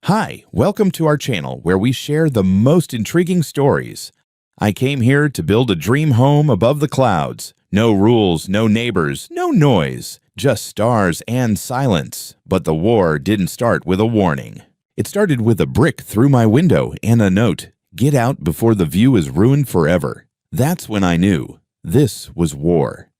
Hi, welcome to our channel where we share the most intriguing stories. I came here to build a dream home above the clouds. No rules, no neighbors, no noise, just stars and silence. But the war didn't start with a warning. It started with a brick through my window and a note, "Get out before the view is ruined forever." That's when I knew this was war.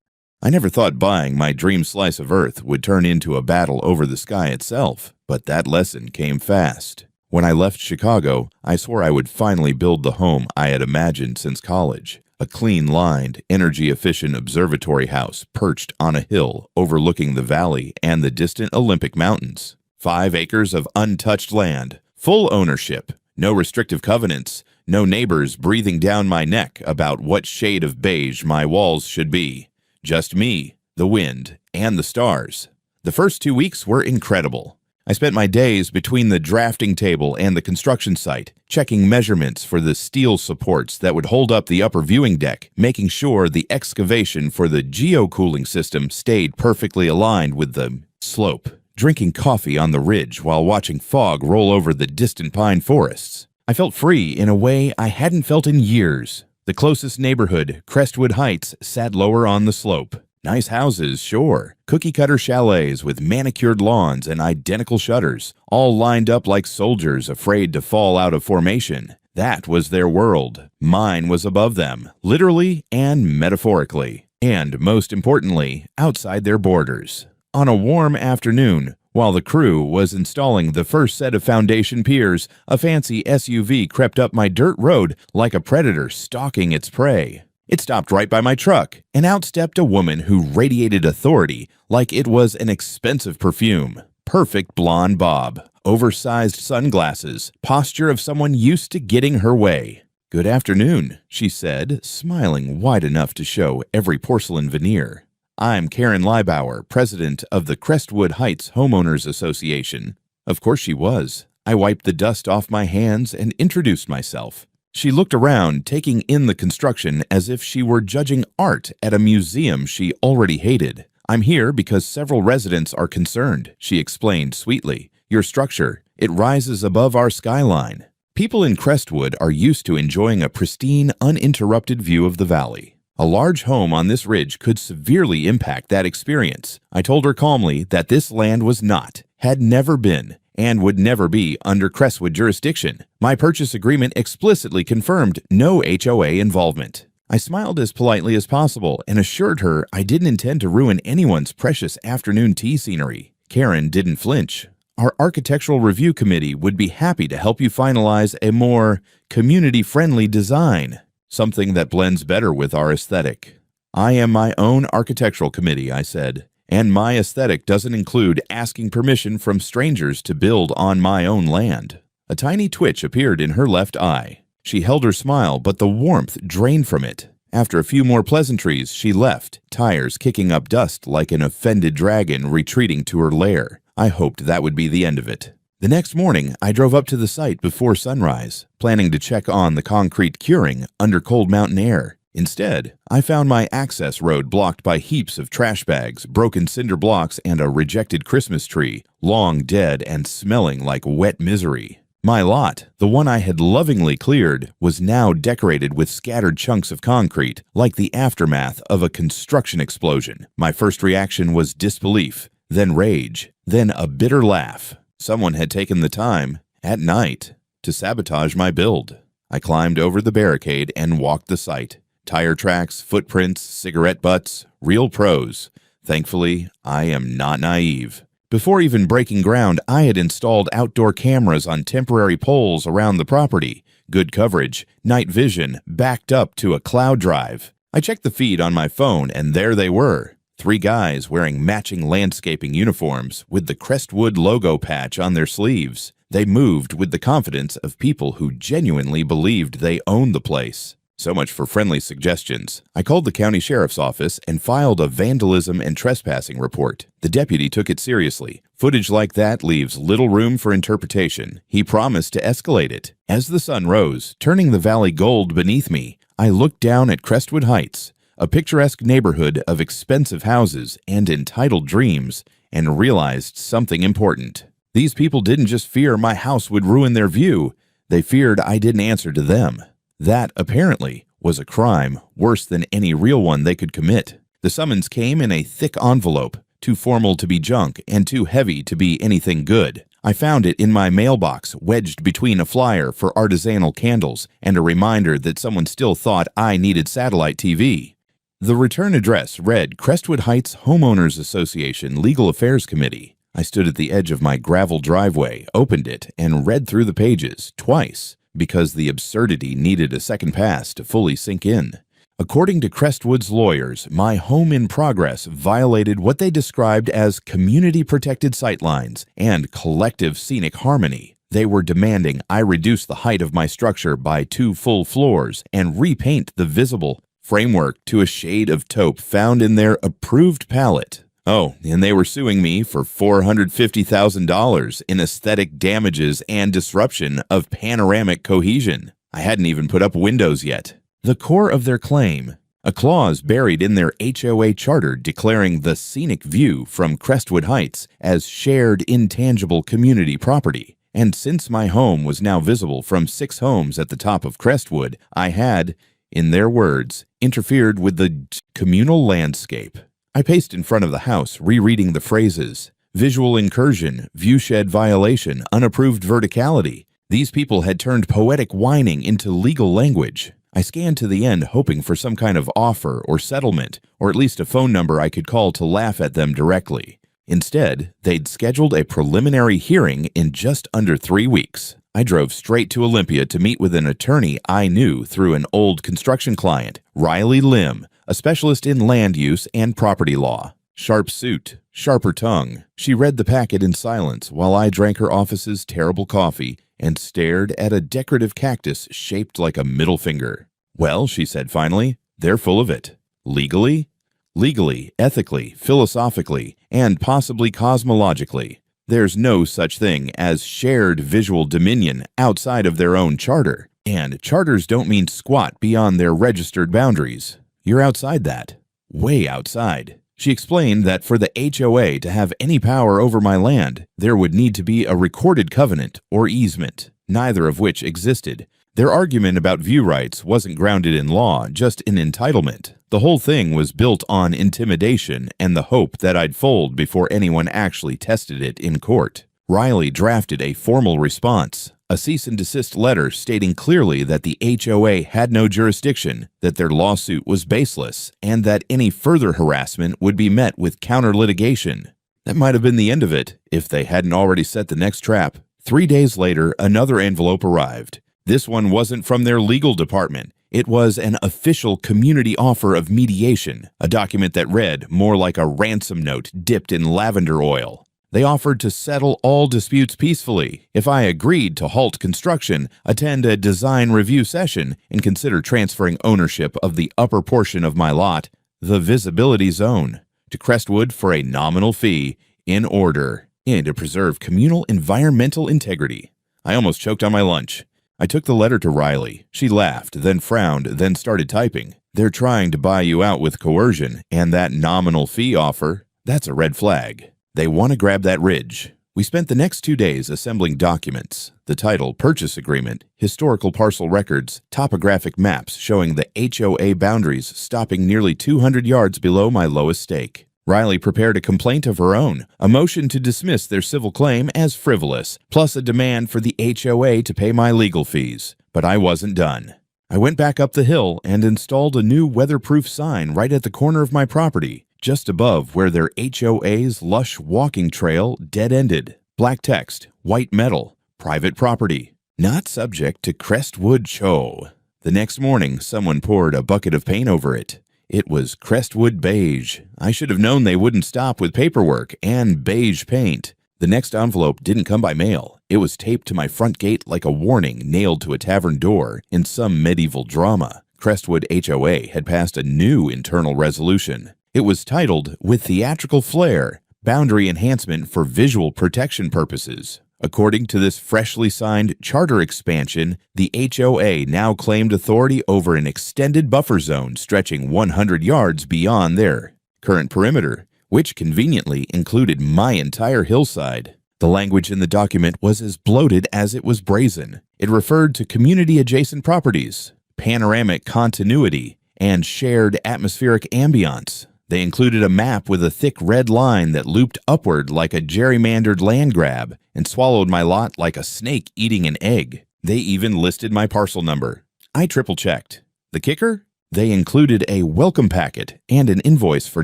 I never thought buying my dream slice of earth would turn into a battle over the sky itself, but that lesson came fast. When I left Chicago, I swore I would finally build the home I had imagined since college. A clean-lined, energy-efficient observatory house perched on a hill overlooking the valley and the distant Olympic Mountains. 5 acres of untouched land, full ownership, no restrictive covenants, no neighbors breathing down my neck about what shade of beige my walls should be. Just me, the wind, and the stars. The first 2 weeks were incredible. I spent my days between the drafting table and the construction site, checking measurements for the steel supports that would hold up the upper viewing deck, making sure the excavation for the geocooling system stayed perfectly aligned with the slope, drinking coffee on the ridge while watching fog roll over the distant pine forests. I felt free in a way I hadn't felt in years. The closest neighborhood, Crestwood Heights, sat lower on the slope. Nice houses, sure. Cookie-cutter chalets with manicured lawns and identical shutters, all lined up like soldiers afraid to fall out of formation. That was their world. Mine was above them, literally and metaphorically. And, most importantly, outside their borders. On a warm afternoon, while the crew was installing the first set of foundation piers, a fancy SUV crept up my dirt road like a predator stalking its prey. It stopped right by my truck, and out stepped a woman who radiated authority like it was an expensive perfume. Perfect blonde bob, oversized sunglasses, posture of someone used to getting her way. "Good afternoon," she said, smiling wide enough to show every porcelain veneer. "I'm Karen Liebauer, president of the Crestwood Heights Homeowners Association." Of course she was. I wiped the dust off my hands and introduced myself. She looked around, taking in the construction as if she were judging art at a museum she already hated. "I'm here because several residents are concerned," she explained sweetly. "Your structure, it rises above our skyline." People in Crestwood are used to enjoying a pristine, uninterrupted view of the valley. A large home on this ridge could severely impact that experience. I told her calmly that this land was not, had never been, and would never be under Crestwood jurisdiction. My purchase agreement explicitly confirmed no HOA involvement. I smiled as politely as possible and assured her I didn't intend to ruin anyone's precious afternoon tea scenery. Karen didn't flinch. "Our architectural review committee would be happy to help you finalize a more community-friendly design. Something that blends better with our aesthetic." "I am my own architectural committee," I said, "and my aesthetic doesn't include asking permission from strangers to build on my own land." A tiny twitch appeared in her left eye. She held her smile, but the warmth drained from it. After a few more pleasantries, she left, tires kicking up dust like an offended dragon retreating to her lair. I hoped that would be the end of it. The next morning, I drove up to the site before sunrise, planning to check on the concrete curing under cold mountain air. Instead, I found my access road blocked by heaps of trash bags, broken cinder blocks, and a rejected Christmas tree, long dead and smelling like wet misery. My lot, the one I had lovingly cleared, was now decorated with scattered chunks of concrete, like the aftermath of a construction explosion. My first reaction was disbelief, then rage, then a bitter laugh. Someone had taken the time, at night, to sabotage my build. I climbed over the barricade and walked the site. Tire tracks, footprints, cigarette butts, real pros. Thankfully, I am not naive. Before even breaking ground, I had installed outdoor cameras on temporary poles around the property. Good coverage, night vision, backed up to a cloud drive. I checked the feed on my phone, and there they were. 3 guys wearing matching landscaping uniforms with the Crestwood logo patch on their sleeves. They moved with the confidence of people who genuinely believed they owned the place. So much for friendly suggestions. I called the county sheriff's office and filed a vandalism and trespassing report. The deputy took it seriously. Footage like that leaves little room for interpretation. He promised to escalate it. As the sun rose, turning the valley gold beneath me, I looked down at Crestwood Heights, a picturesque neighborhood of expensive houses and entitled dreams, and realized something important. These people didn't just fear my house would ruin their view, they feared I didn't answer to them. That, apparently, was a crime worse than any real one they could commit. The summons came in a thick envelope, too formal to be junk and too heavy to be anything good. I found it in my mailbox, wedged between a flyer for artisanal candles and a reminder that someone still thought I needed satellite TV. The return address read Crestwood Heights Homeowners Association Legal Affairs Committee. I stood at the edge of my gravel driveway, opened it, and read through the pages twice because the absurdity needed a second pass to fully sink in. According to Crestwood's lawyers, my home in progress violated what they described as community-protected sightlines and collective scenic harmony. They were demanding I reduce the height of my structure by 2 full floors and repaint the visible framework to a shade of taupe found in their approved palette. Oh, and they were suing me for $450,000 in aesthetic damages and disruption of panoramic cohesion. I hadn't even put up windows yet. The core of their claim, a clause buried in their HOA charter declaring the scenic view from Crestwood Heights as shared intangible community property. And since my home was now visible from 6 homes at the top of Crestwood, I had, in their words, interfered with the communal landscape. I paced in front of the house, rereading the phrases. Visual incursion, viewshed violation, unapproved verticality. These people had turned poetic whining into legal language. I scanned to the end, hoping for some kind of offer or settlement, or at least a phone number I could call to laugh at them directly. Instead, they'd scheduled a preliminary hearing in just under 3 weeks. I drove straight to Olympia to meet with an attorney I knew through an old construction client, Riley Lim, a specialist in land use and property law. Sharp suit, sharper tongue. She read the packet in silence while I drank her office's terrible coffee and stared at a decorative cactus shaped like a middle finger. Well, she said finally, they're full of it. Legally? Legally, ethically, philosophically, and possibly cosmologically. There's no such thing as shared visual dominion outside of their own charter. And charters don't mean squat beyond their registered boundaries. You're outside that. Way outside. She explained that for the HOA to have any power over my land, there would need to be a recorded covenant or easement, neither of which existed. Their argument about view rights wasn't grounded in law, just in entitlement. The whole thing was built on intimidation and the hope that I'd fold before anyone actually tested it in court. Riley drafted a formal response, a cease and desist letter stating clearly that the HOA had no jurisdiction, that their lawsuit was baseless, and that any further harassment would be met with counter-litigation. That might have been the end of it, if they hadn't already set the next trap. 3 days later, another envelope arrived. This one wasn't from their legal department. It was an official community offer of mediation, a document that read more like a ransom note dipped in lavender oil. They offered to settle all disputes peacefully if I agreed to halt construction, attend a design review session, and consider transferring ownership of the upper portion of my lot, the visibility zone, to Crestwood for a nominal fee, in order, and to preserve communal environmental integrity. I almost choked on my lunch. I took the letter to Riley. She laughed, then frowned, then started typing. They're trying to buy you out with coercion, and that nominal fee offer, that's a red flag. They want to grab that ridge. We spent the next 2 days assembling documents, the title, purchase agreement, historical parcel records, topographic maps showing the HOA boundaries stopping nearly 200 yards below my lowest stake. Riley prepared a complaint of her own, a motion to dismiss their civil claim as frivolous, plus a demand for the HOA to pay my legal fees. But I wasn't done. I went back up the hill and installed a new weatherproof sign right at the corner of my property, just above where their HOA's lush walking trail dead-ended. Black text, white metal, private property, not subject to Crestwood HOA. The next morning, someone poured a bucket of paint over it. It was Crestwood beige. I should have known they wouldn't stop with paperwork and beige paint. The next envelope didn't come by mail. It was taped to my front gate like a warning nailed to a tavern door in some medieval drama. Crestwood HOA had passed a new internal resolution. It was titled, with theatrical flair, Boundary Enhancement for Visual Protection Purposes. According to this freshly signed charter expansion, the HOA now claimed authority over an extended buffer zone stretching 100 yards beyond their current perimeter, which conveniently included my entire hillside. The language in the document was as bloated as it was brazen. It referred to community-adjacent properties, panoramic continuity, and shared atmospheric ambience. They included a map with a thick red line that looped upward like a gerrymandered land grab and swallowed my lot like a snake eating an egg. They even listed my parcel number. I triple-checked. The kicker? They included a welcome packet and an invoice for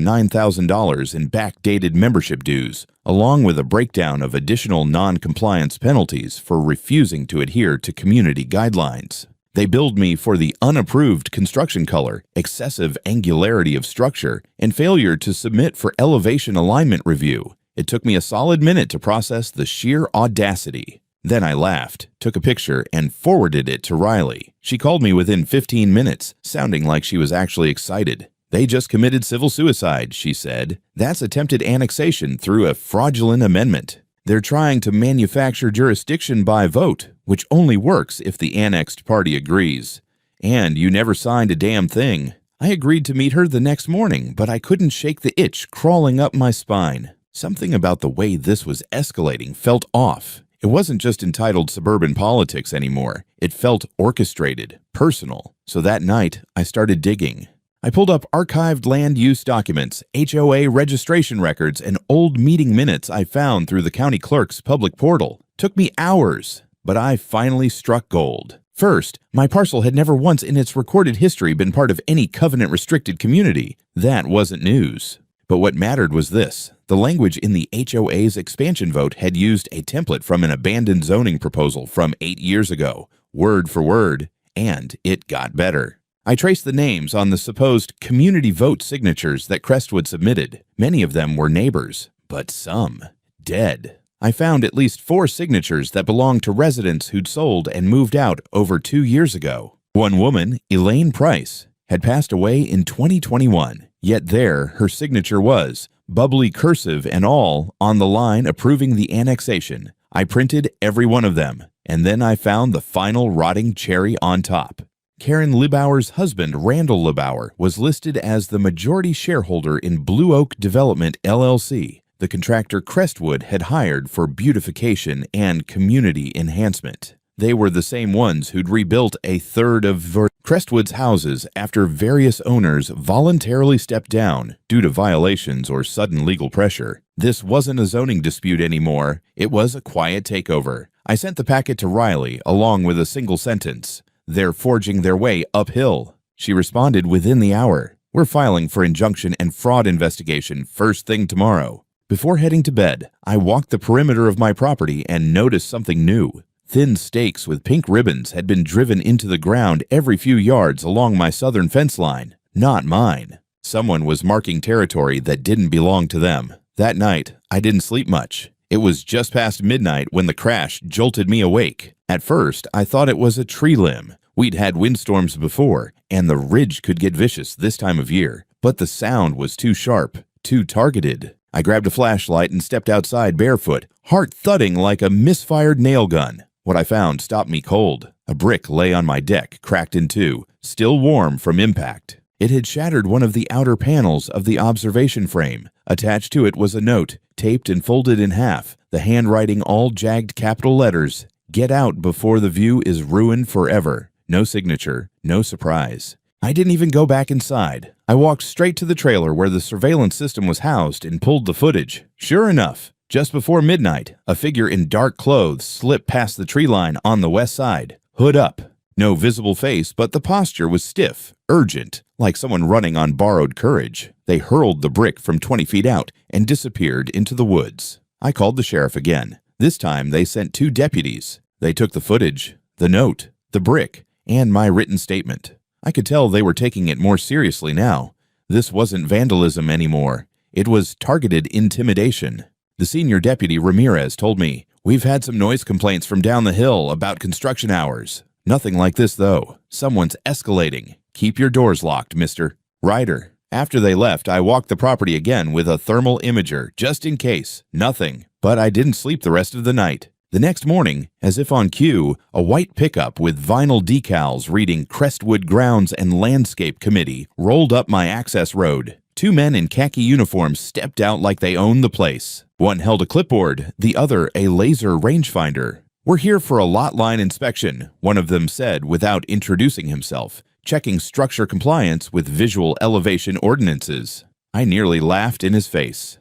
$9,000 in backdated membership dues, along with a breakdown of additional non-compliance penalties for refusing to adhere to community guidelines. They billed me for the unapproved construction color, excessive angularity of structure, and failure to submit for elevation alignment review. It took me a solid minute to process the sheer audacity. Then I laughed, took a picture, and forwarded it to Riley. She called me within 15 minutes, sounding like she was actually excited. They just committed civil suicide, she said. That's attempted annexation through a fraudulent amendment. They're trying to manufacture jurisdiction by vote, which only works if the annexed party agrees. And you never signed a damn thing. I agreed to meet her the next morning, but I couldn't shake the itch crawling up my spine. Something about the way this was escalating felt off. It wasn't just entitled suburban politics anymore. It felt orchestrated, personal. So that night, I started digging. I pulled up archived land use documents, HOA registration records, and old meeting minutes I found through the county clerk's public portal. Took me hours, but I finally struck gold. First, my parcel had never once in its recorded history been part of any covenant-restricted community. That wasn't news. But what mattered was this. The language in the HOA's expansion vote had used a template from an abandoned zoning proposal from 8 years ago, word for word, and it got better. I traced the names on the supposed community vote signatures that Crestwood submitted. Many of them were neighbors, but some dead. I found at least 4 signatures that belonged to residents who'd sold and moved out over 2 years ago. One woman, Elaine Price, had passed away in 2021, yet there her signature was, bubbly cursive and all, on the line approving the annexation. I printed every one of them, and then I found the final rotting cherry on top. Karen Libauer's husband, Randall Libauer, was listed as the majority shareholder in Blue Oak Development, LLC, the contractor Crestwood had hired for beautification and community enhancement. They were the same ones who'd rebuilt a third of Crestwood's houses after various owners voluntarily stepped down due to violations or sudden legal pressure. This wasn't a zoning dispute anymore. It was a quiet takeover. I sent the packet to Riley along with a single sentence. They're forging their way uphill. She responded within the hour. We're filing for injunction and fraud investigation first thing tomorrow. Before heading to bed, I walked the perimeter of my property and noticed something new. Thin stakes with pink ribbons had been driven into the ground every few yards along my southern fence line. Not mine. Someone was marking territory that didn't belong to them. That night, I didn't sleep much. It was just past midnight when the crash jolted me awake. At first, I thought it was a tree limb. We'd had windstorms before, and the ridge could get vicious this time of year. But the sound was too sharp, too targeted. I grabbed a flashlight and stepped outside barefoot, heart thudding like a misfired nail gun. What I found stopped me cold. A brick lay on my deck, cracked in two, still warm from impact. It had shattered one of the outer panels of the observation frame. Attached to it was a note, taped and folded in half, the handwriting all jagged capital letters. Get out before the view is ruined forever. No signature, no surprise. I didn't even go back inside. I walked straight to the trailer where the surveillance system was housed and pulled the footage. Sure enough, just before midnight, a figure in dark clothes slipped past the tree line on the west side, hood up. No visible face, but the posture was stiff, urgent, like someone running on borrowed courage. They hurled the brick from 20 feet out and disappeared into the woods. I called the sheriff again. This time they sent 2 deputies. They took the footage, the note, the brick, and my written statement. I could tell they were taking it more seriously now. This wasn't vandalism anymore. It was targeted intimidation. The senior deputy, Ramirez, told me, "We've had some noise complaints from down the hill about construction hours. Nothing like this, though. Someone's escalating. Keep your doors locked, mister." Ryder. After they left, I walked the property again with a thermal imager, just in case. Nothing. But I didn't sleep the rest of the night. The next morning, as if on cue, a white pickup with vinyl decals reading Crestwood Grounds and Landscape Committee rolled up my access road. 2 men in khaki uniforms stepped out like they owned the place. One held a clipboard, the other a laser rangefinder. "We're here for a lot line inspection," one of them said without introducing himself, checking structure compliance with visual elevation ordinances. I nearly laughed in his face.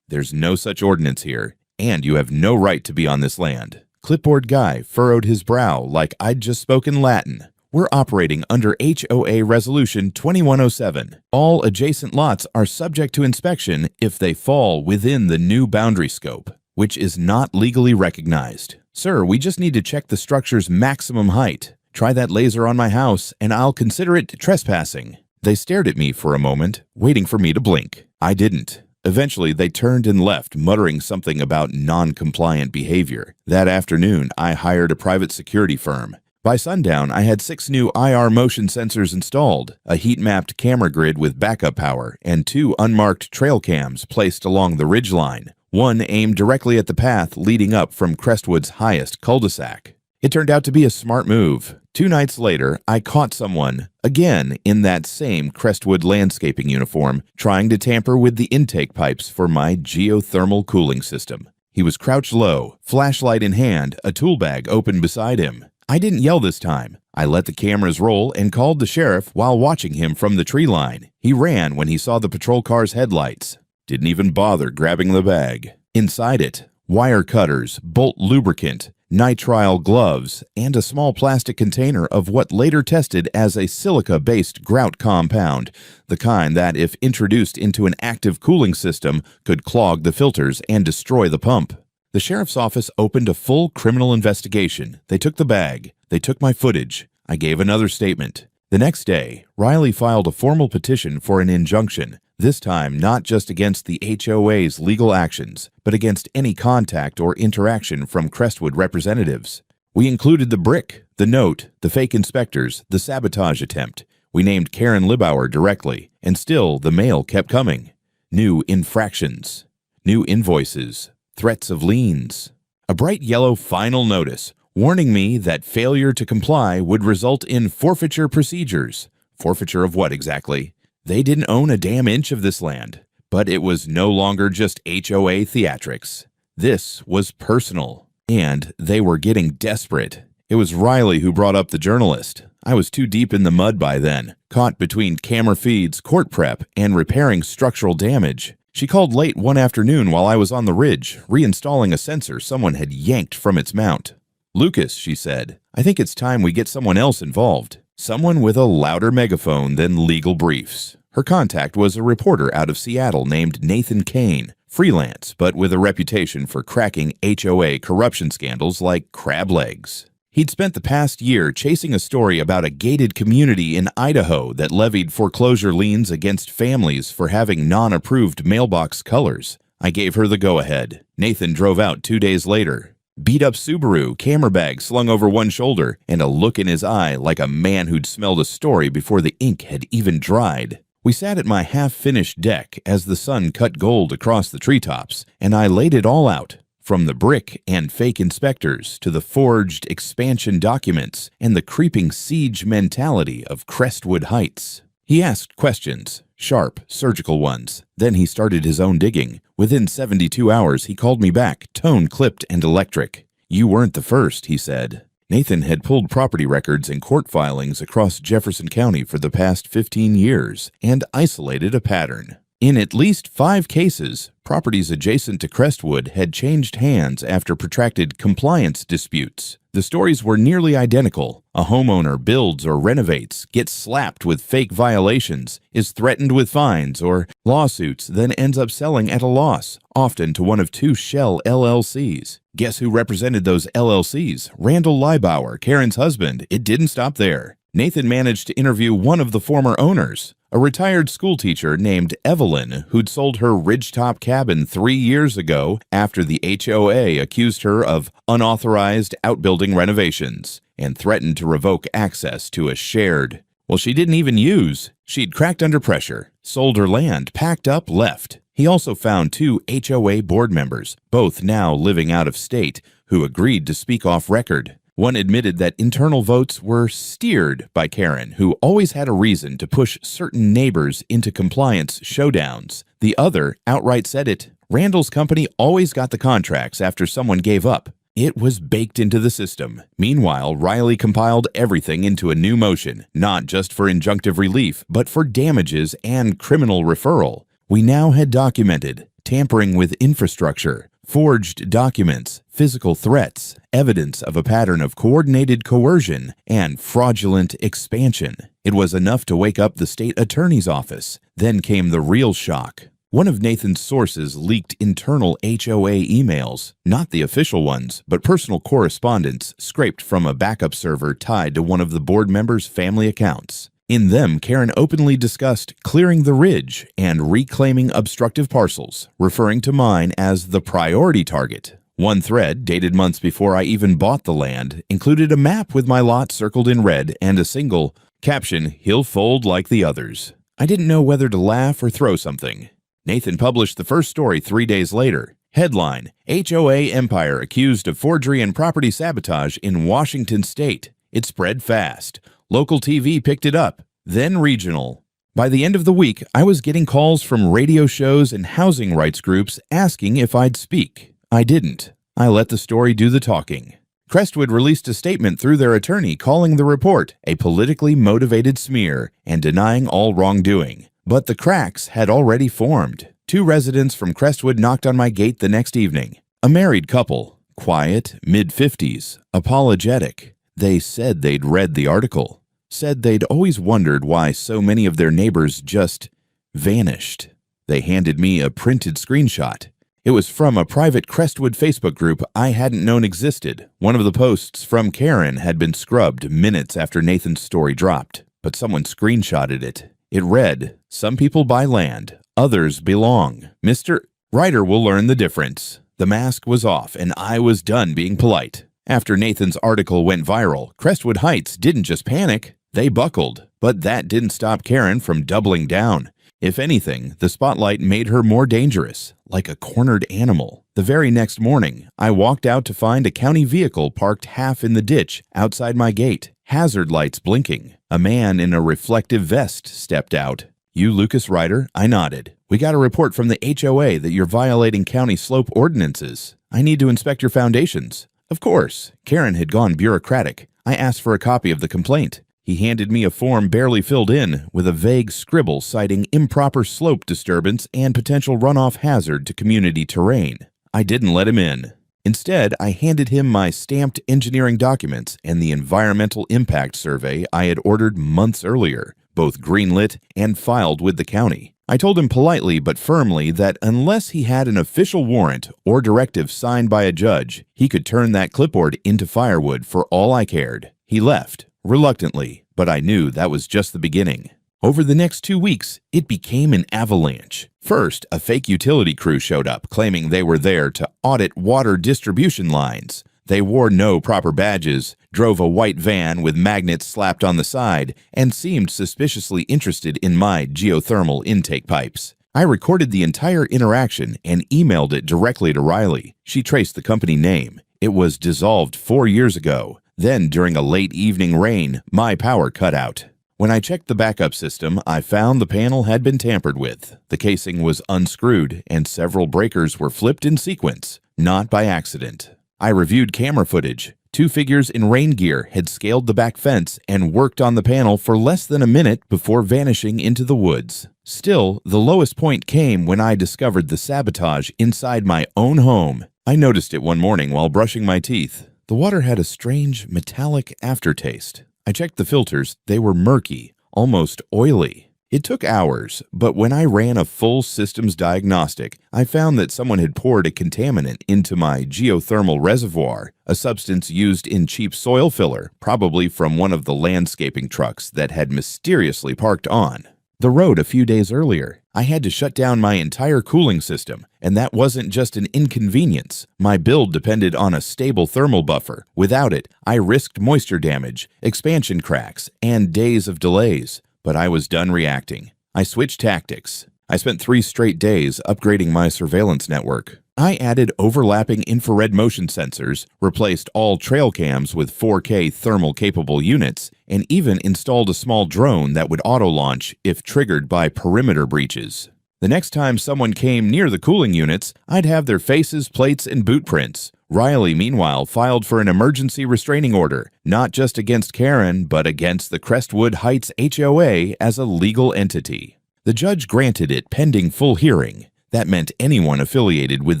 "There's no such ordinance here, and you have no right to be on this land." Clipboard guy furrowed his brow like I'd just spoken Latin. "We're operating under HOA Resolution 2107. All adjacent lots are subject to inspection if they fall within the new boundary scope, which is not legally recognized. Sir, we just need to check the structure's maximum height. Try that laser on my house, and I'll consider it trespassing." They stared at me for a moment, waiting for me to blink. I didn't. Eventually, they turned and left, muttering something about non-compliant behavior. That afternoon, I hired a private security firm. By sundown, I had 6 new IR motion sensors installed, a heat-mapped camera grid with backup power, and 2 unmarked trail cams placed along the ridgeline, one aimed directly at the path leading up from Crestwood's highest cul-de-sac. It turned out to be a smart move. 2 nights later, I caught someone, again in that same Crestwood landscaping uniform, trying to tamper with the intake pipes for my geothermal cooling system. He was crouched low, flashlight in hand, a tool bag open beside him. I didn't yell this time. I let the cameras roll and called the sheriff while watching him from the tree line. He ran when he saw the patrol car's headlights. Didn't even bother grabbing the bag. Inside it, wire cutters, bolt lubricant, nitrile gloves, and a small plastic container of what later tested as a silica-based grout compound, the kind that, if introduced into an active cooling system, could clog the filters and destroy the pump. The sheriff's office opened a full criminal investigation. They took the bag. They took my footage. I gave another statement. The next day, Riley filed a formal petition for an injunction, this time not just against the HOA's legal actions, but against any contact or interaction from Crestwood representatives. We included the brick, the note, the fake inspectors, the sabotage attempt. We named Karen Libauer directly, and still the mail kept coming. New infractions, new invoices, threats of liens. A bright yellow final notice warning me that failure to comply would result in forfeiture procedures. Forfeiture of what exactly? They didn't own a damn inch of this land, but it was no longer just HOA theatrics. This was personal, and they were getting desperate. It was Riley who brought up the journalist. I was too deep in the mud by then, caught between camera feeds, court prep, and repairing structural damage. She called late one afternoon while I was on the ridge, reinstalling a sensor someone had yanked from its mount. "Lucas," she said, "I think it's time we get someone else involved. Someone with a louder megaphone than legal briefs." Her contact was a reporter out of Seattle named Nathan Kane, freelance, but with a reputation for cracking HOA corruption scandals like crab legs. He'd spent the past year chasing a story about a gated community in Idaho that levied foreclosure liens against families for having non-approved mailbox colors. I gave her the go-ahead. Nathan drove out 2 days later. Beat-up Subaru, camera bag slung over one shoulder, and a look in his eye like a man who'd smelled a story before the ink had even dried. We sat at my half-finished deck as the sun cut gold across the treetops, and I laid it all out, from the brick and fake inspectors to the forged expansion documents and the creeping siege mentality of Crestwood Heights. He asked questions, sharp, surgical ones. Then he started his own digging. Within 72 hours, he called me back, tone-clipped and electric. "You weren't the first," he said. Nathan had pulled property records and court filings across Jefferson County for the past 15 years and isolated a pattern. In at least 5 cases, properties adjacent to Crestwood had changed hands after protracted compliance disputes. The stories were nearly identical. A homeowner builds or renovates, gets slapped with fake violations, is threatened with fines or lawsuits, then ends up selling at a loss, often to one of 2 shell LLCs. Guess who represented those LLCs? Randall Libauer, Karen's husband. It didn't stop there. Nathan managed to interview one of the former owners, a retired schoolteacher named Evelyn, who'd sold her ridgetop cabin 3 years ago after the HOA accused her of unauthorized outbuilding renovations and threatened to revoke access to a shared, well, she didn't even use. She'd cracked under pressure, sold her land, packed up, left. He also found 2 HOA board members, both now living out of state, who agreed to speak off record. One admitted that internal votes were steered by Karen, who always had a reason to push certain neighbors into compliance showdowns. The other outright said it. Randall's company always got the contracts after someone gave up. It was baked into the system. Meanwhile, Riley compiled everything into a new motion, not just for injunctive relief, but for damages and criminal referral. We now had documented tampering with infrastructure, forged documents, physical threats, evidence of a pattern of coordinated coercion, and fraudulent expansion. It was enough to wake up the state attorney's office. Then came the real shock. One of Nathan's sources leaked internal HOA emails, not the official ones, but personal correspondence scraped from a backup server tied to one of the board members' family accounts. In them, Karen openly discussed clearing the ridge and reclaiming obstructive parcels, referring to mine as the priority target. One thread, dated months before I even bought the land, included a map with my lot circled in red and a single caption, "He'll fold like the others." I didn't know whether to laugh or throw something. Nathan published the first story 3 days later. Headline: HOA Empire accused of forgery and property sabotage in Washington state. It spread fast. Local TV picked it up, then regional. By the end of the week, I was getting calls from radio shows and housing rights groups asking if I'd speak. I didn't. I let the story do the talking. Crestwood released a statement through their attorney calling the report a politically motivated smear and denying all wrongdoing. But the cracks had already formed. 2 residents from Crestwood knocked on my gate the next evening. A married couple, quiet, mid-50s, apologetic. They said they'd read the article, said they'd always wondered why so many of their neighbors just vanished. They handed me a printed screenshot. It was from a private Crestwood Facebook group I hadn't known existed. One of the posts from Karen had been scrubbed minutes after Nathan's story dropped, but someone screenshotted it. It read, "Some people buy land, others belong. Mr. Ryder will learn the difference." The mask was off, and I was done being polite. After Nathan's article went viral, Crestwood Heights didn't just panic, they buckled. But that didn't stop Karen from doubling down. If anything, the spotlight made her more dangerous, like a cornered animal. The very next morning, I walked out to find a county vehicle parked half in the ditch outside my gate, hazard lights blinking. A man in a reflective vest stepped out. "You Lucas Ryder?" I nodded. "We got a report from the HOA that you're violating county slope ordinances. I need to inspect your foundations." Of course, Karen had gone bureaucratic. I asked for a copy of the complaint. He handed me a form barely filled in, with a vague scribble citing improper slope disturbance and potential runoff hazard to community terrain. I didn't let him in. Instead, I handed him my stamped engineering documents and the environmental impact survey I had ordered months earlier, both greenlit and filed with the county. I told him politely but firmly that unless he had an official warrant or directive signed by a judge, he could turn that clipboard into firewood for all I cared. He left, reluctantly, but I knew that was just the beginning. Over the next 2 weeks, it became an avalanche. First, a fake utility crew showed up, claiming they were there to audit water distribution lines. They wore no proper badges, drove a white van with magnets slapped on the side, and seemed suspiciously interested in my geothermal intake pipes. I recorded the entire interaction and emailed it directly to Riley. She traced the company name. It was dissolved 4 years ago. Then, during a late evening rain, my power cut out. When I checked the backup system, I found the panel had been tampered with. The casing was unscrewed, and several breakers were flipped in sequence, not by accident. I reviewed camera footage. 2 figures in rain gear had scaled the back fence and worked on the panel for less than a minute before vanishing into the woods. Still, the lowest point came when I discovered the sabotage inside my own home. I noticed it one morning while brushing my teeth. The water had a strange, metallic aftertaste. I checked the filters. They were murky, almost oily. It took hours, but when I ran a full systems diagnostic, I found that someone had poured a contaminant into my geothermal reservoir, a substance used in cheap soil filler, probably from one of the landscaping trucks that had mysteriously parked on the road a few days earlier. I had to shut down my entire cooling system, and that wasn't just an inconvenience. My build depended on a stable thermal buffer. Without it, I risked moisture damage, expansion cracks, and days of delays. But I was done reacting. I switched tactics. I spent 3 straight days upgrading my surveillance network. I added overlapping infrared motion sensors, replaced all trail cams with 4K thermal-capable units, and even installed a small drone that would auto-launch if triggered by perimeter breaches. The next time someone came near the cooling units, I'd have their faces, plates, and boot prints. Riley, meanwhile, filed for an emergency restraining order, not just against Karen, but against the Crestwood Heights HOA as a legal entity. The judge granted it pending full hearing. That meant anyone affiliated with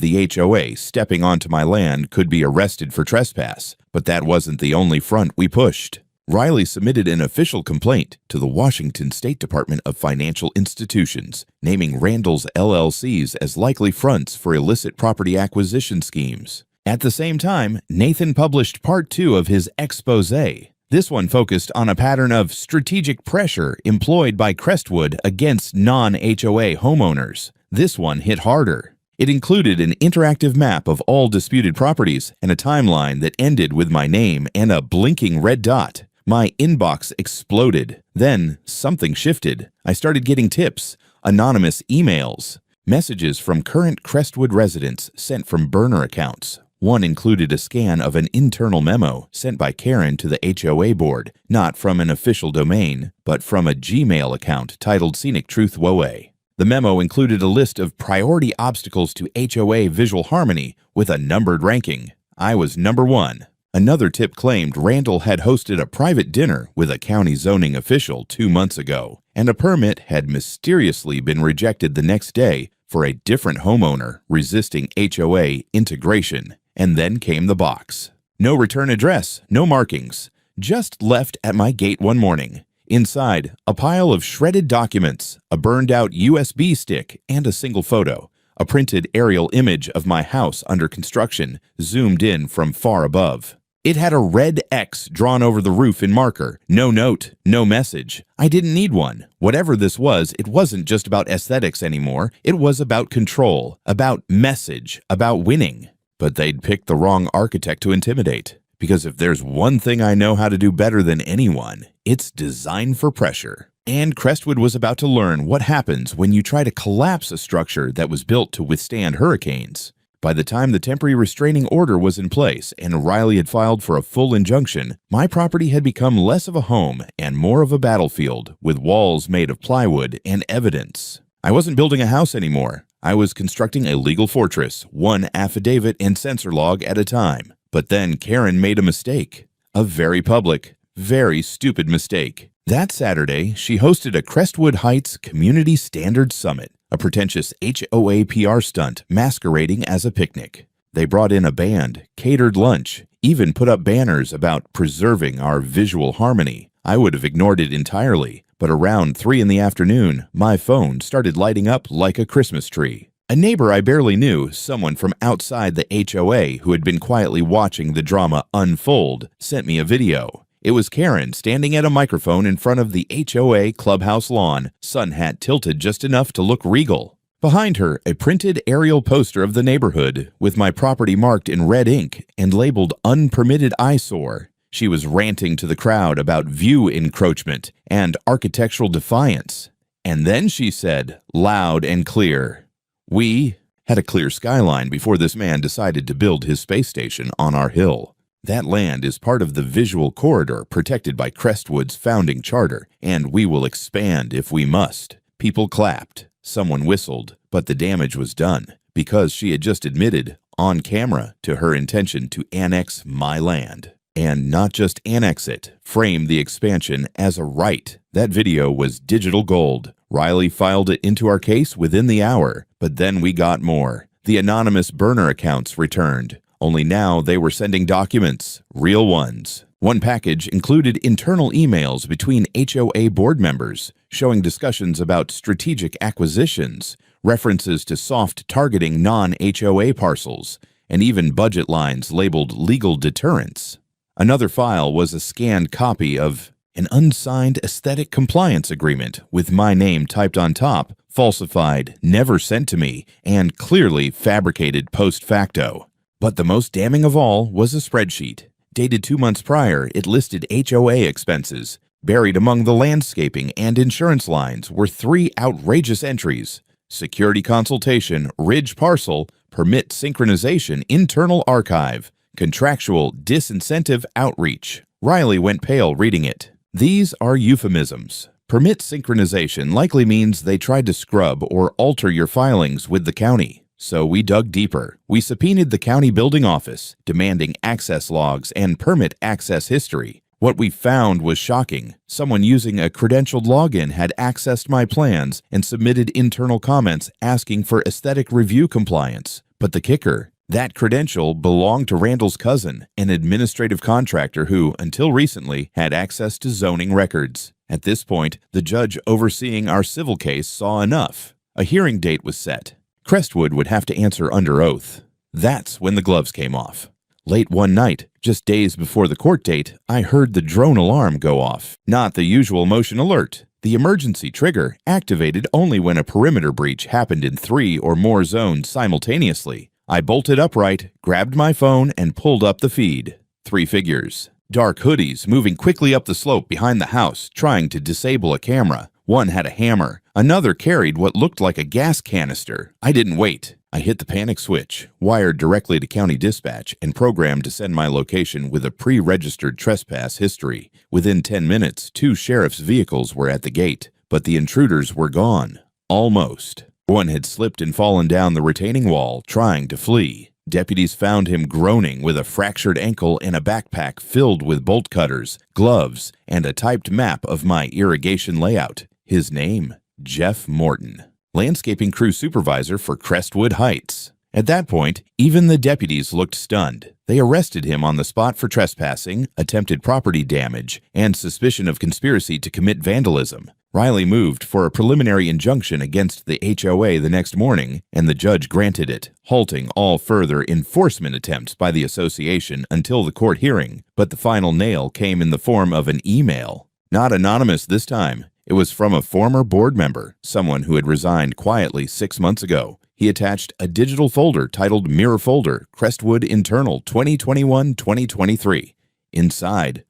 the HOA stepping onto my land could be arrested for trespass, but that wasn't the only front we pushed. Riley submitted an official complaint to the Washington State Department of Financial Institutions, naming Randall's LLCs as likely fronts for illicit property acquisition schemes. At the same time, Nathan published part 2 of his exposé. This one focused on a pattern of strategic pressure employed by Crestwood against non-HOA homeowners. This one hit harder. It included an interactive map of all disputed properties and a timeline that ended with my name and a blinking red dot. My inbox exploded. Then something shifted. I started getting tips, anonymous emails, messages from current Crestwood residents sent from burner accounts. One included a scan of an internal memo sent by Karen to the HOA board, not from an official domain, but from a Gmail account titled Scenic Truth HOA. The memo included a list of priority obstacles to HOA visual harmony with a numbered ranking. I was number 1. Another tip claimed Randall had hosted a private dinner with a county zoning official 2 months ago, and a permit had mysteriously been rejected the next day for a different homeowner resisting HOA integration. And then came the box. No return address, no markings, just left at my gate one morning. Inside, a pile of shredded documents, a burned-out USB stick, and a single photo. A printed aerial image of my house under construction, zoomed in from far above. It had a red X drawn over the roof in marker. No note, no message. I didn't need one. Whatever this was, it wasn't just about aesthetics anymore. It was about control, about message, about winning. But they'd picked the wrong architect to intimidate. Because if there's one thing I know how to do better than anyone, it's design for pressure. And Crestwood was about to learn what happens when you try to collapse a structure that was built to withstand hurricanes. By the time the temporary restraining order was in place and Riley had filed for a full injunction, my property had become less of a home and more of a battlefield, with walls made of plywood and evidence. I wasn't building a house anymore. I was constructing a legal fortress, one affidavit and sensor log at a time. But then Karen made a mistake. A very public, very stupid mistake. That Saturday, she hosted a Crestwood Heights Community Standards Summit, a pretentious HOA PR stunt masquerading as a picnic. They brought in a band, catered lunch, even put up banners about preserving our visual harmony. I would have ignored it entirely, but around 3 in the afternoon, my phone started lighting up like a Christmas tree. A neighbor I barely knew, someone from outside the HOA who had been quietly watching the drama unfold, sent me a video. It was Karen standing at a microphone in front of the HOA clubhouse lawn, sun hat tilted just enough to look regal. Behind her, a printed aerial poster of the neighborhood, with my property marked in red ink and labeled Unpermitted Eyesore. She was ranting to the crowd about view encroachment and architectural defiance. And then she said, loud and clear, "We had a clear skyline before this man decided to build his space station on our hill. That land is part of the visual corridor protected by Crestwood's founding charter, and we will expand if we must." People clapped. Someone whistled, but the damage was done, because she had just admitted, on camera, to her intention to annex my land. And not just annex it, frame the expansion as a right. That video was digital gold. Riley filed it into our case within the hour, but then we got more. The anonymous burner accounts returned. Only now they were sending documents, real ones. One package included internal emails between HOA board members, showing discussions about strategic acquisitions, references to soft targeting non-HOA parcels, and even budget lines labeled legal deterrence. Another file was a scanned copy of an unsigned aesthetic compliance agreement with my name typed on top, falsified, never sent to me, and clearly fabricated post facto. But the most damning of all was a spreadsheet. Dated 2 months prior, it listed HOA expenses. Buried among the landscaping and insurance lines were 3 outrageous entries: security consultation, ridge parcel, permit synchronization, internal archive, contractual disincentive outreach. Riley went pale reading it. These are euphemisms. Permit synchronization likely means they tried to scrub or alter your filings with the county. So we dug deeper. We subpoenaed the county building office, demanding access logs and permit access history. What we found was shocking. Someone using a credentialed login had accessed my plans and submitted internal comments asking for aesthetic review compliance. But the kicker, that credential belonged to Randall's cousin, an administrative contractor who, until recently, had access to zoning records. At this point, the judge overseeing our civil case saw enough. A hearing date was set. Crestwood would have to answer under oath. That's when the gloves came off. Late one night, just days before the court date, I heard the drone alarm go off. Not the usual motion alert. The emergency trigger activated only when a perimeter breach happened in 3 or more zones simultaneously. I bolted upright, grabbed my phone, and pulled up the feed. 3 figures. Dark hoodies moving quickly up the slope behind the house, trying to disable a camera. One had a hammer. Another carried what looked like a gas canister. I didn't wait. I hit the panic switch, wired directly to county dispatch, and programmed to send my location with a pre-registered trespass history. Within 10 minutes, 2 sheriff's vehicles were at the gate, but the intruders were gone. Almost. One had slipped and fallen down the retaining wall, trying to flee. Deputies found him groaning with a fractured ankle and a backpack filled with bolt cutters, gloves, and a typed map of my irrigation layout. His name, Jeff Morton, landscaping crew supervisor for Crestwood Heights. At that point, even the deputies looked stunned. They arrested him on the spot for trespassing, attempted property damage, and suspicion of conspiracy to commit vandalism. Riley moved for a preliminary injunction against the HOA the next morning, and the judge granted it, halting all further enforcement attempts by the association until the court hearing. But the final nail came in the form of an email. Not anonymous this time. It was from a former board member, someone who had resigned quietly 6 months ago. He attached a digital folder titled Mirror Folder, Crestwood Internal 2021-2023. Inside,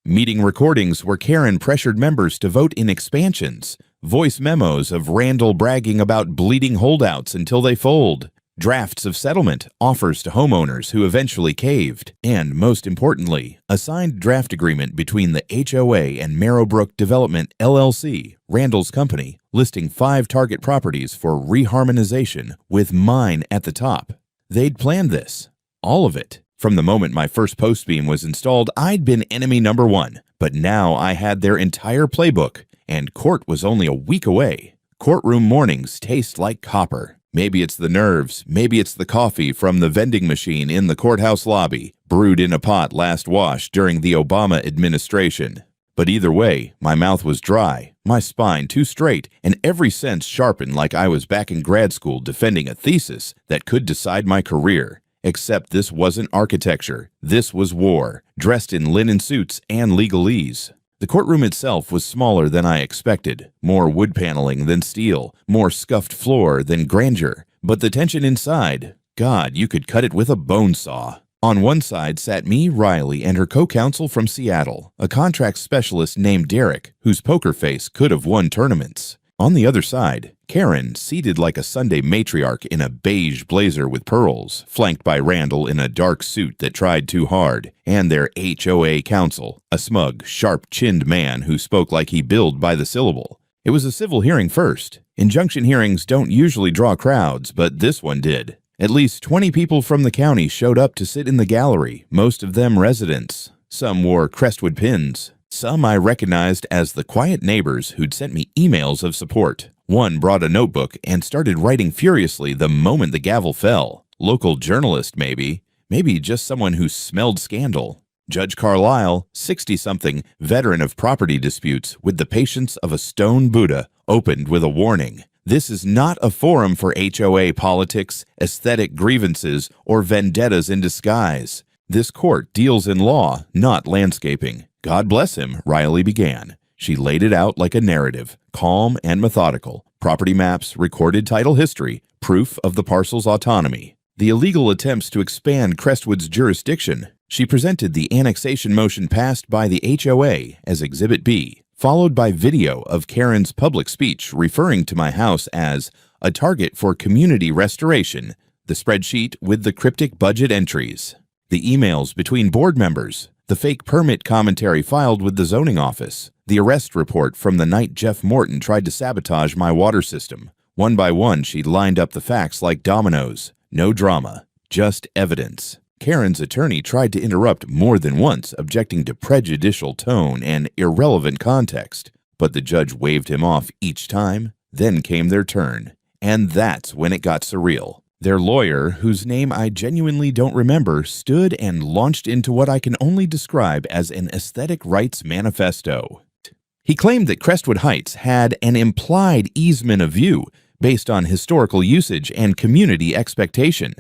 meeting recordings where Karen pressured members to vote in expansions, voice memos of Randall bragging about bleeding holdouts until they fold, drafts of settlement, offers to homeowners who eventually caved, and, most importantly, a signed draft agreement between the HOA and Marrowbrook Development LLC, Randall's company, listing 5 target properties for reharmonization, with mine at the top. They'd planned this. All of it. From the moment my first post beam was installed, I'd been enemy number 1, but now I had their entire playbook, and court was only a week away. Courtroom mornings taste like copper. Maybe it's the nerves, maybe it's the coffee from the vending machine in the courthouse lobby, brewed in a pot last washed during the Obama administration. But either way, my mouth was dry, my spine too straight, and every sense sharpened like I was back in grad school defending a thesis that could decide my career. Except this wasn't architecture. This was war, dressed in linen suits and legalese. The courtroom itself was smaller than I expected, more wood paneling than steel, more scuffed floor than grandeur. But the tension inside, God, you could cut it with a bone saw. On one side sat me, Riley, and her co-counsel from Seattle, a contract specialist named Derek, whose poker face could have won tournaments. On the other side, Karen, seated like a Sunday matriarch in a beige blazer with pearls, flanked by Randall in a dark suit that tried too hard, and their HOA counsel, a smug, sharp-chinned man who spoke like he billed by the syllable. It was a civil hearing first. Injunction hearings don't usually draw crowds, but this one did. At least 20 people from the county showed up to sit in the gallery, most of them residents. Some wore Crestwood pins. Some I recognized as the quiet neighbors who'd sent me emails of support. One brought a notebook and started writing furiously the moment the gavel fell. Local journalist, maybe. Maybe just someone who smelled scandal. Judge Carlisle, 60-something, veteran of property disputes with the patience of a stone Buddha, opened with a warning. This is not a forum for HOA politics, aesthetic grievances, or vendettas in disguise. This court deals in law, not landscaping. God bless him, Riley began. She laid it out like a narrative, calm and methodical. Property maps, recorded title history, proof of the parcel's autonomy. The illegal attempts to expand Crestwood's jurisdiction. She presented the annexation motion passed by the HOA as Exhibit B, followed by video of Karen's public speech referring to my house as a target for community restoration, the spreadsheet with the cryptic budget entries. The emails between board members, the fake permit commentary filed with the zoning office, the arrest report from the night Jeff Morton tried to sabotage my water system. One by one, she lined up the facts like dominoes. No drama, just evidence. Karen's attorney tried to interrupt more than once, objecting to prejudicial tone and irrelevant context, but the judge waved him off each time. Then came their turn, and that's when it got surreal. Their lawyer, whose name I genuinely don't remember, stood and launched into what I can only describe as an aesthetic rights manifesto. He claimed that Crestwood Heights had an implied easement of view based on historical usage and community expectation.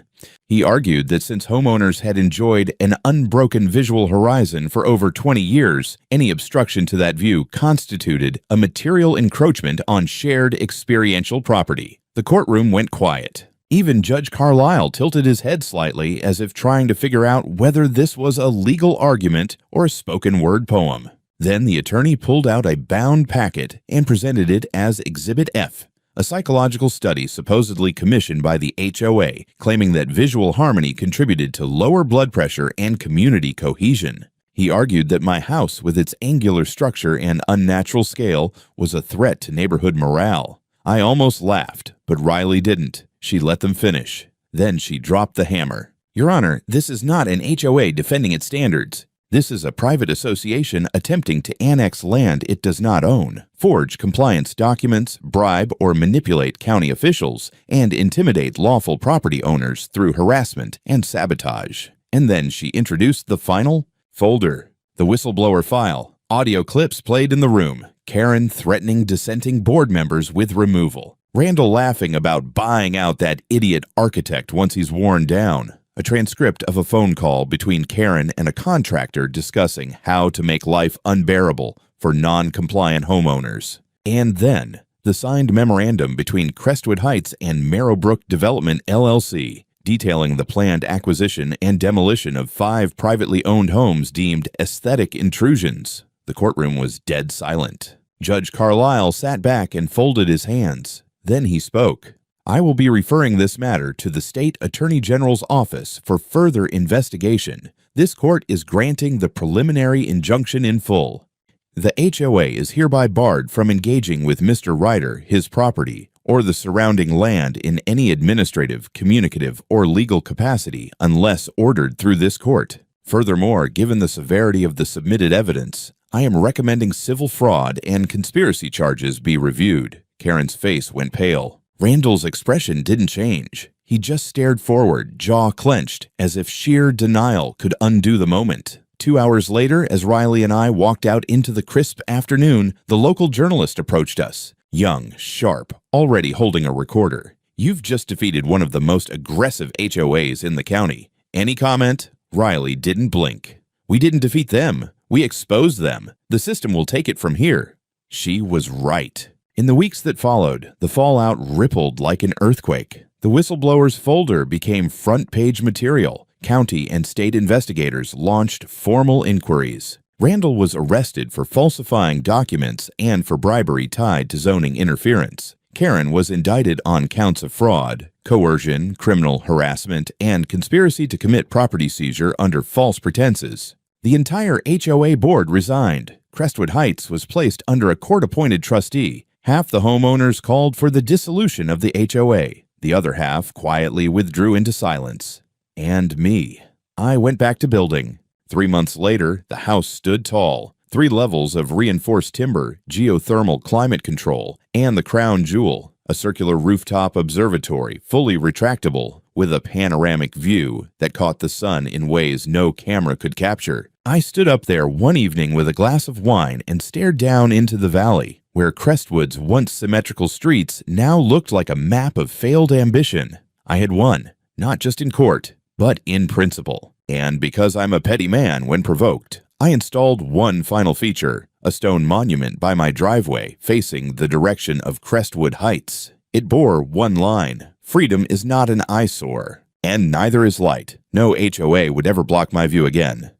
He argued that since homeowners had enjoyed an unbroken visual horizon for over 20 years, any obstruction to that view constituted a material encroachment on shared experiential property. The courtroom went quiet. Even Judge Carlisle tilted his head slightly as if trying to figure out whether this was a legal argument or a spoken word poem. Then the attorney pulled out a bound packet and presented it as Exhibit F, a psychological study supposedly commissioned by the HOA, claiming that visual harmony contributed to lower blood pressure and community cohesion. He argued that my house, with its angular structure and unnatural scale, was a threat to neighborhood morale. I almost laughed, but Riley didn't. She let them finish. Then she dropped the hammer. "Your Honor, this is not an HOA defending its standards. This is a private association attempting to annex land it does not own, forge compliance documents, bribe or manipulate county officials, and intimidate lawful property owners through harassment and sabotage." And then she introduced the final folder, the whistleblower file, audio clips played in the room, Karen threatening dissenting board members with removal, Randall laughing about buying out that idiot architect once he's worn down, a transcript of a phone call between Karen and a contractor discussing how to make life unbearable for non-compliant homeowners. And then, the signed memorandum between Crestwood Heights and Marrowbrook Development, LLC, detailing the planned acquisition and demolition of 5 privately owned homes deemed aesthetic intrusions. The courtroom was dead silent. Judge Carlisle sat back and folded his hands. Then he spoke. "I will be referring this matter to the State Attorney General's office for further investigation. This court is granting the preliminary injunction in full. The HOA is hereby barred from engaging with Mr. Ryder, his property, or the surrounding land in any administrative, communicative, or legal capacity unless ordered through this court. Furthermore, given the severity of the submitted evidence, I am recommending civil fraud and conspiracy charges be reviewed." Karen's face went pale. Randall's expression didn't change. He just stared forward, jaw clenched, as if sheer denial could undo the moment. 2 hours later, as Riley and I walked out into the crisp afternoon, the local journalist approached us. Young, sharp, already holding a recorder. "You've just defeated one of the most aggressive HOAs in the county. Any comment?" Riley didn't blink. "We didn't defeat them. We exposed them. The system will take it from here." She was right. In the weeks that followed, the fallout rippled like an earthquake. The whistleblower's folder became front-page material. County and state investigators launched formal inquiries. Randall was arrested for falsifying documents and for bribery tied to zoning interference. Karen was indicted on counts of fraud, coercion, criminal harassment, and conspiracy to commit property seizure under false pretenses. The entire HOA board resigned. Crestwood Heights was placed under a court-appointed trustee. Half the homeowners called for the dissolution of the HOA. The other half quietly withdrew into silence. And me. I went back to building. 3 months later, the house stood tall. 3 levels of reinforced timber, geothermal climate control, and the crown jewel, a circular rooftop observatory, fully retractable, with a panoramic view that caught the sun in ways no camera could capture. I stood up there one evening with a glass of wine and stared down into the valley, where Crestwood's once symmetrical streets now looked like a map of failed ambition. I had won, not just in court, but in principle. And because I'm a petty man when provoked, I installed one final feature, a stone monument by my driveway facing the direction of Crestwood Heights. It bore one line: "Freedom is not an eyesore." And neither is light. No HOA would ever block my view again.